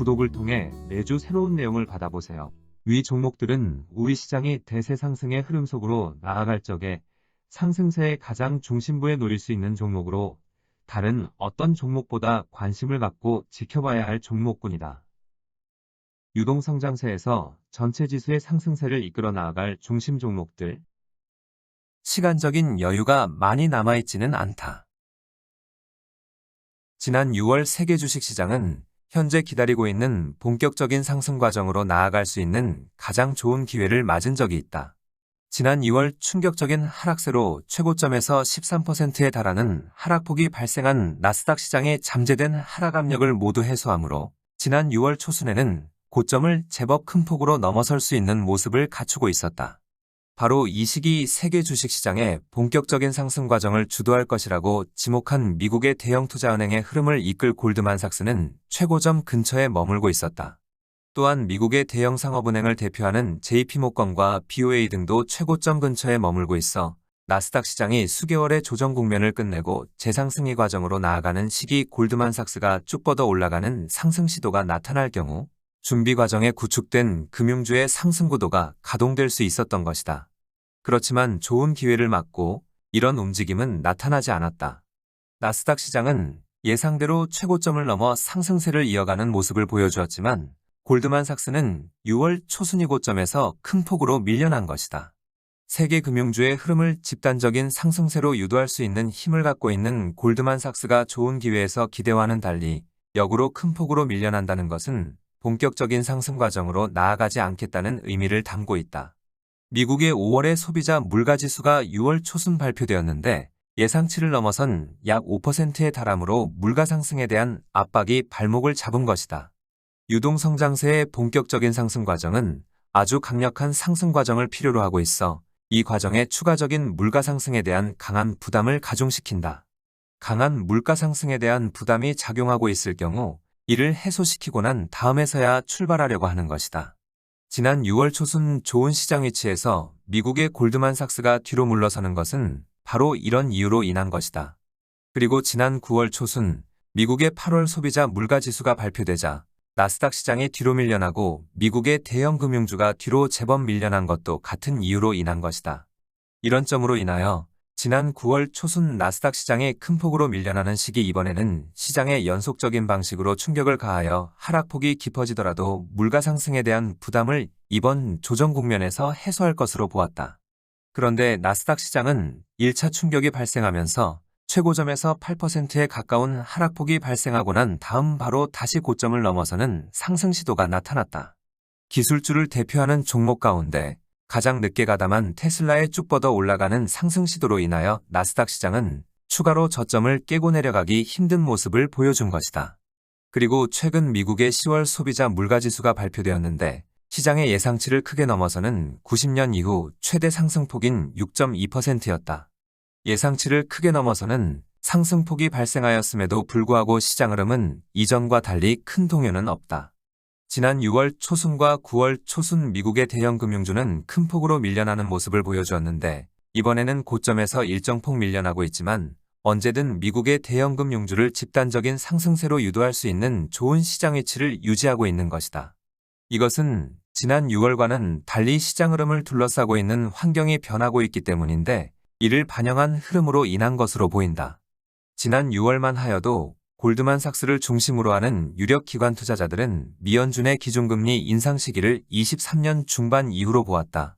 구독을 통해 매주 새로운 내용을 받아보세요. 위 종목들은 우리 시장이 대세 상승의 흐름 속으로 나아갈 적에 상승세의 가장 중심부에 놓일 수 있는 종목으로 다른 어떤 종목보다 관심을 갖고 지켜봐야 할 종목군이다. 유동성장세에서 전체 지수의 상승세를 이끌어 나아갈 중심 종목들. 시간적인 여유가 많이 남아있지는 않다. 지난 6월 세계 주식시장은 현재 기다리고 있는 본격적인 상승 과정으로 나아갈 수 있는 가장 좋은 기회를 맞은 적이 있다. 지난 2월 충격적인 하락세로 최고점에서 13%에 달하는 하락폭이 발생한 나스닥 시장의 잠재된 하락 압력을 모두 해소하므로 지난 6월 초순에는 고점을 제법 큰 폭으로 넘어설 수 있는 모습을 갖추고 있었다. 바로 이 시기 세계 주식시장의 본격적인 상승 과정을 주도할 것이라고 지목한 미국의 대형 투자은행의 흐름을 이끌 골드만삭스는 최고점 근처에 머물고 있었다. 또한 미국의 대형 상업은행을 대표하는 JP모건과 BOA 등도 최고점 근처에 머물고 있어 나스닥 시장이 수개월의 조정 국면을 끝내고 재상승의 과정으로 나아가는 시기 골드만삭스가 쭉 뻗어 올라가는 상승 시도가 나타날 경우 준비 과정에 구축된 금융주의 상승 구도가 가동될 수 있었던 것이다. 그렇지만 좋은 기회를 맞고 이런 움직임은 나타나지 않았다. 나스닥 시장은 예상대로 최고점을 넘어 상승세를 이어가는 모습을 보여주었지만 골드만삭스는 6월 초순위 고점에서 큰 폭으로 밀려난 것이다. 세계 금융주의 흐름을 집단적인 상승세로 유도할 수 있는 힘을 갖고 있는 골드만삭스가 좋은 기회에서 기대와는 달리 역으로 큰 폭으로 밀려난다는 것은 본격적인 상승 과정으로 나아가지 않겠다는 의미를 담고 있다. 미국의 5월의 소비자 물가지수가 6월 초순 발표되었는데 예상치를 넘어선 약 5%에 달하므로 물가 상승에 대한 압박이 발목을 잡은 것이다. 유동성장세의 본격적인 상승 과정은 아주 강력한 상승 과정을 필요로 하고 있어 이 과정에 추가적인 물가 상승에 대한 강한 부담을 가중시킨다. 강한 물가 상승에 대한 부담이 작용하고 있을 경우 이를 해소시키고 난 다음에서야 출발하려고 하는 것이다. 지난 6월 초순 좋은 시장 위치에서 미국의 골드만삭스가 뒤로 물러서는 것은 바로 이런 이유로 인한 것이다. 그리고 지난 9월 초순 미국의 8월 소비자 물가지수가 발표되자 나스닥 시장이 뒤로 밀려나고 미국의 대형 금융주가 뒤로 제법 밀려난 것도 같은 이유로 인한 것이다. 이런 점으로 인하여 지난 9월 초순 나스닥 시장이 큰 폭으로 밀려나는 시기 이번에는 시장에 연속적인 방식으로 충격을 가하여 하락폭이 깊어지더라도 물가 상승에 대한 부담을 이번 조정 국면에서 해소할 것으로 보았다. 그런데 나스닥 시장은 1차 충격이 발생하면서 최고점에서 8%에 가까운 하락폭이 발생하고 난 다음 바로 다시 고점을 넘어서는 상승 시도가 나타났다. 기술주를 대표하는 종목 가운데 가장 늦게 가담한 테슬라의 쭉 뻗어 올라가는 상승 시도로 인하여 나스닥 시장은 추가로 저점을 깨고 내려가기 힘든 모습을 보여준 것이다. 그리고 최근 미국의 10월 소비자 물가지수가 발표되었는데 시장의 예상치를 크게 넘어서는 90년 이후 최대 상승폭인 6.2%였다. 예상치를 크게 넘어서는 상승폭이 발생하였음에도 불구하고 시장 흐름은 이전과 달리 큰 동요는 없다. 지난 6월 초순과 9월 초순 미국의 대형 금융주는 큰 폭으로 밀려나는 모습을 보여주었는데 이번에는 고점에서 일정폭 밀려나고 있지만 언제든 미국의 대형 금융주를 집단적인 상승세로 유도할 수 있는 좋은 시장 위치를 유지하고 있는 것이다. 이것은 지난 6월과는 달리 시장 흐름을 둘러싸고 있는 환경이 변하고 있기 때문인데 이를 반영한 흐름으로 인한 것으로 보인다. 지난 6월만 하여도 골드만삭스를 중심으로 하는 유력 기관 투자자들은 미연준의 기준금리 인상 시기를 23년 중반 이후로 보았다.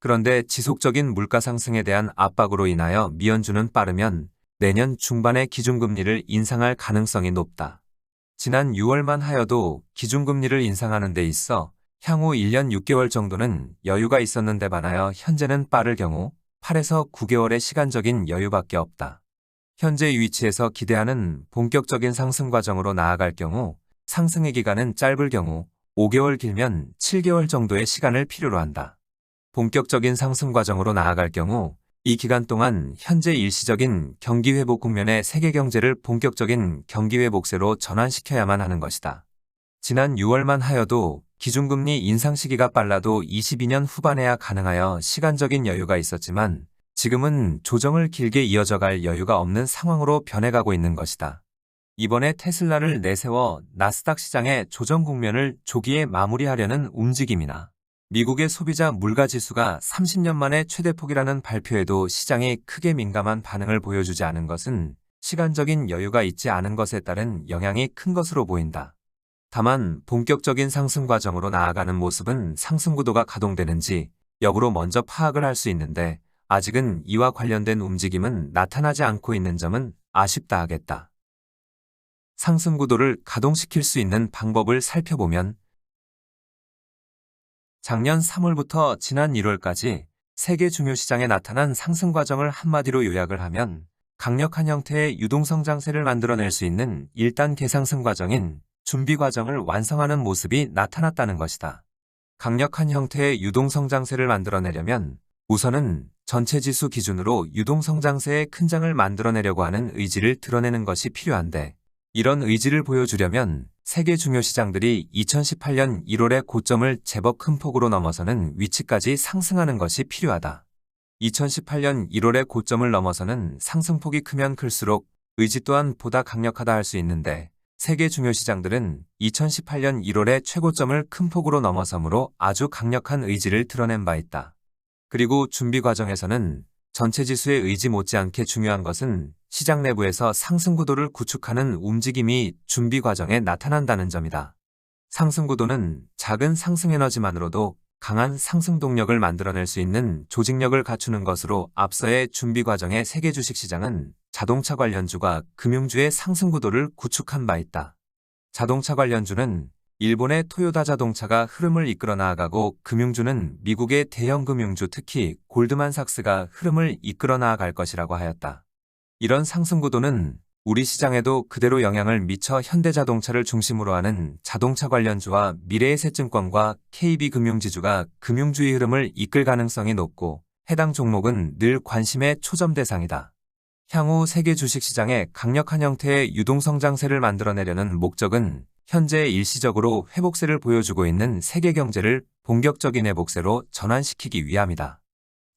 그런데 지속적인 물가 상승에 대한 압박으로 인하여 미연준은 빠르면 내년 중반에 기준금리를 인상할 가능성이 높다. 지난 6월만 하여도 기준금리를 인상하는 데 있어 향후 1년 6개월 정도는 여유가 있었는데 반하여 현재는 빠를 경우 8에서 9개월의 시간적인 여유밖에 없다. 현재 위치에서 기대하는 본격적인 상승 과정으로 나아갈 경우 상승의 기간은 짧을 경우 5개월 길면 7개월 정도의 시간을 필요로 한다. 본격적인 상승 과정으로 나아갈 경우 이 기간 동안 현재 일시적인 경기 회복 국면의 세계 경제를 본격적인 경기 회복세로 전환시켜야만 하는 것이다. 지난 6월만 하여도 기준금리 인상 시기가 빨라도 22년 후반에야 가능하여 시간적인 여유가 있었지만 지금은 조정을 길게 이어져갈 여유가 없는 상황으로 변해가고 있는 것이다. 이번에 테슬라를 내세워 나스닥 시장의 조정 국면을 조기에 마무리하려는 움직임이나 미국의 소비자 물가지수가 30년 만에 최대폭이라는 발표에도 시장이 크게 민감한 반응을 보여주지 않은 것은 시간적인 여유가 있지 않은 것에 따른 영향이 큰 것으로 보인다. 다만 본격적인 상승 과정으로 나아가는 모습은 상승 구도가 가동되는지 여부로 먼저 파악을 할 수 있는데 아직은 이와 관련된 움직임은 나타나지 않고 있는 점은 아쉽다 하겠다. 상승 구도를 가동시킬 수 있는 방법을 살펴보면 작년 3월부터 지난 1월까지 세계 중요 시장에 나타난 상승 과정을 한마디로 요약을 하면 강력한 형태의 유동성 장세를 만들어낼 수 있는 1단 개상승 과정인 준비 과정을 완성하는 모습이 나타났다는 것이다. 강력한 형태의 유동성 장세를 만들어내려면 우선은 전체 지수 기준으로 유동성 장세의 큰 장을 만들어내려고 하는 의지를 드러내는 것이 필요한데 이런 의지를 보여주려면 세계 중요 시장들이 2018년 1월의 고점을 제법 큰 폭으로 넘어서는 위치까지 상승하는 것이 필요하다. 2018년 1월의 고점을 넘어서는 상승폭이 크면 클수록 의지 또한 보다 강력하다 할 수 있는데 세계 중요 시장들은 2018년 1월의 최고점을 큰 폭으로 넘어서므로 아주 강력한 의지를 드러낸 바 있다. 그리고 준비 과정에서는 전체 지수의 의지 못지않게 중요한 것은 시장 내부에서 상승 구도를 구축하는 움직임이 준비 과정에 나타난다는 점이다. 상승 구도는 작은 상승 에너지만으로도 강한 상승 동력을 만들어낼 수 있는 조직력을 갖추는 것으로 앞서의 준비 과정의 세계 주식시장은 자동차 관련주가 금융주의 상승 구도를 구축한 바 있다. 자동차 관련주는 일본의 토요타 자동차가 흐름을 이끌어 나아가고 금융주는 미국의 대형 금융주 특히 골드만삭스가 흐름을 이끌어 나아갈 것이라고 하였다. 이런 상승 구도는 우리 시장에도 그대로 영향을 미쳐 현대자동차를 중심으로 하는 자동차 관련주와 미래에셋증권과 KB금융지주가 금융주의 흐름을 이끌 가능성이 높고 해당 종목은 늘 관심의 초점 대상이다. 향후 세계 주식시장에 강력한 형태의 유동성 장세를 만들어내려는 목적은 현재 일시적으로 회복세를 보여주고 있는 세계 경제를 본격적인 회복세로 전환시키기 위함이다.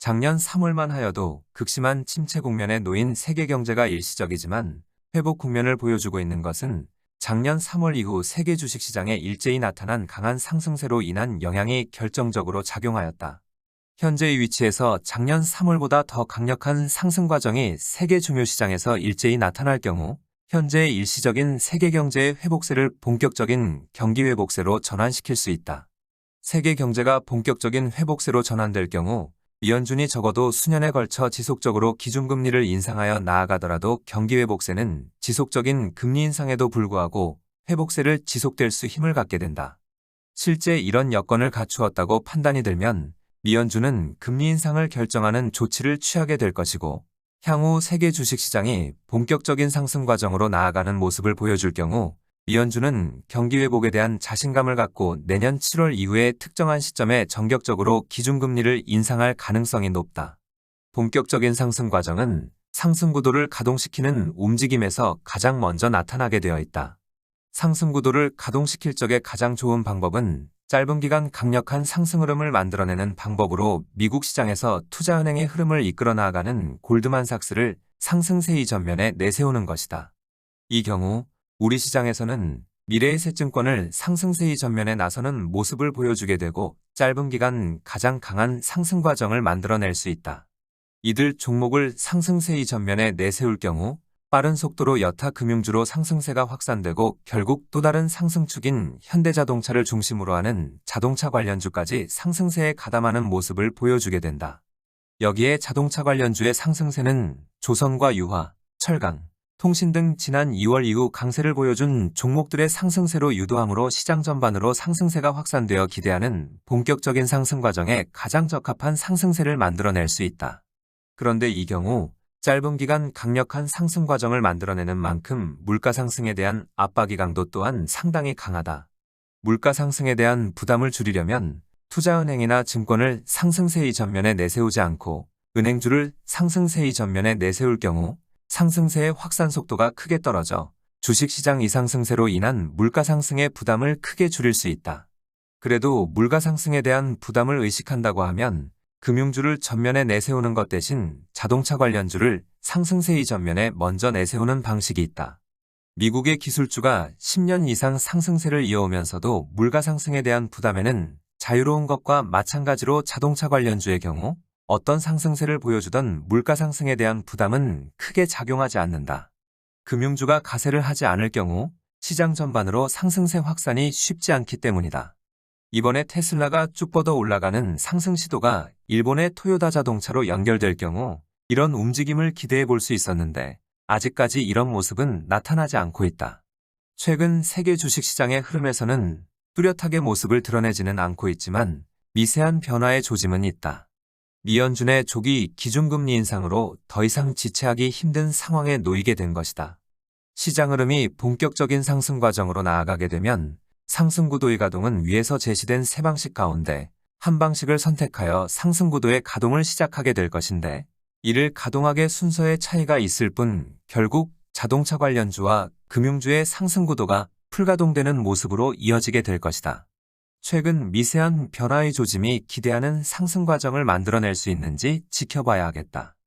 작년 3월만 하여도 극심한 침체 국면에 놓인 세계 경제가 일시적이지만 회복 국면을 보여주고 있는 것은 작년 3월 이후 세계 주식시장에 일제히 나타난 강한 상승세로 인한 영향이 결정적으로 작용하였다. 현재의 위치에서 작년 3월보다 더 강력한 상승 과정이 세계 중요 시장에서 일제히 나타날 경우 현재의 일시적인 세계 경제의 회복세를 본격적인 경기 회복세로 전환시킬 수 있다. 세계 경제가 본격적인 회복세로 전환될 경우 미연준이 적어도 수년에 걸쳐 지속적으로 기준금리를 인상하여 나아가더라도 경기 회복세는 지속적인 금리 인상에도 불구하고 회복세를 지속될 수 힘을 갖게 된다. 실제 이런 여건을 갖추었다고 판단이 들면 미연준은 금리 인상을 결정하는 조치를 취하게 될 것이고 향후 세계 주식시장이 본격적인 상승 과정으로 나아가는 모습을 보여줄 경우 미연준은 경기 회복에 대한 자신감을 갖고 내년 7월 이후에 특정한 시점에 전격적으로 기준금리를 인상할 가능성이 높다. 본격적인 상승 과정은 상승 구도를 가동시키는 움직임에서 가장 먼저 나타나게 되어 있다. 상승 구도를 가동시킬 적에 가장 좋은 방법은 짧은 기간 강력한 상승 흐름을 만들어내는 방법으로 미국 시장에서 투자은행의 흐름을 이끌어 나아가는 골드만삭스를 상승세 이전면에 내세우는 것이다. 이 경우 우리 시장에서는 미래에셋증권을 상승세 이전면에 나서는 모습을 보여주게 되고 짧은 기간 가장 강한 상승 과정을 만들어낼 수 있다. 이들 종목을 상승세 이전면에 내세울 경우 빠른 속도로 여타 금융주로 상승세가 확산되고 결국 또 다른 상승축인 현대자동차를 중심으로 하는 자동차 관련주까지 상승세에 가담하는 모습을 보여주게 된다. 여기에 자동차 관련주의 상승세는 조선과 유화, 철강, 통신 등 지난 2월 이후 강세를 보여준 종목들의 상승세로 유도함으로 시장 전반으로 상승세가 확산되어 기대하는 본격적인 상승 과정에 가장 적합한 상승세를 만들어낼 수 있다. 그런데 이 경우 짧은 기간 강력한 상승 과정을 만들어내는 만큼 물가 상승에 대한 압박이 강도 또한 상당히 강하다. 물가 상승에 대한 부담을 줄이려면 투자은행이나 증권을 상승세 이전면에 내세우지 않고 은행주를 상승세 이전면에 내세울 경우 상승세의 확산 속도가 크게 떨어져 주식시장 이상승세로 인한 물가 상승의 부담을 크게 줄일 수 있다. 그래도 물가 상승에 대한 부담을 의식한다고 하면 금융주를 전면에 내세우는 것 대신 자동차 관련주를 상승세 이전면에 먼저 내세우는 방식이 있다. 미국의 기술주가 10년 이상 상승세를 이어오면서도 물가 상승에 대한 부담에는 자유로운 것과 마찬가지로 자동차 관련주의 경우 어떤 상승세를 보여주던 물가 상승에 대한 부담은 크게 작용하지 않는다. 금융주가 가세를 하지 않을 경우 시장 전반으로 상승세 확산이 쉽지 않기 때문이다. 이번에 테슬라가 쭉 뻗어 올라가는 상승 시도가 일본의 토요타 자동차로 연결될 경우 이런 움직임을 기대해 볼 수 있었는데 아직까지 이런 모습은 나타나지 않고 있다. 최근 세계 주식시장의 흐름에서는 뚜렷하게 모습을 드러내지는 않고 있지만 미세한 변화의 조짐은 있다. 미연준의 조기 기준금리 인상으로 더 이상 지체하기 힘든 상황에 놓이게 된 것이다. 시장 흐름이 본격적인 상승 과정으로 나아가게 되면 상승 구도의 가동은 위에서 제시된 세 방식 가운데 한 방식을 선택하여 상승 구도의 가동을 시작하게 될 것인데 이를 가동하게 순서의 차이가 있을 뿐 결국 자동차 관련주와 금융주의 상승 구도가 풀가동되는 모습으로 이어지게 될 것이다. 최근 미세한 변화의 조짐이 기대하는 상승 과정을 만들어낼 수 있는지 지켜봐야 하겠다.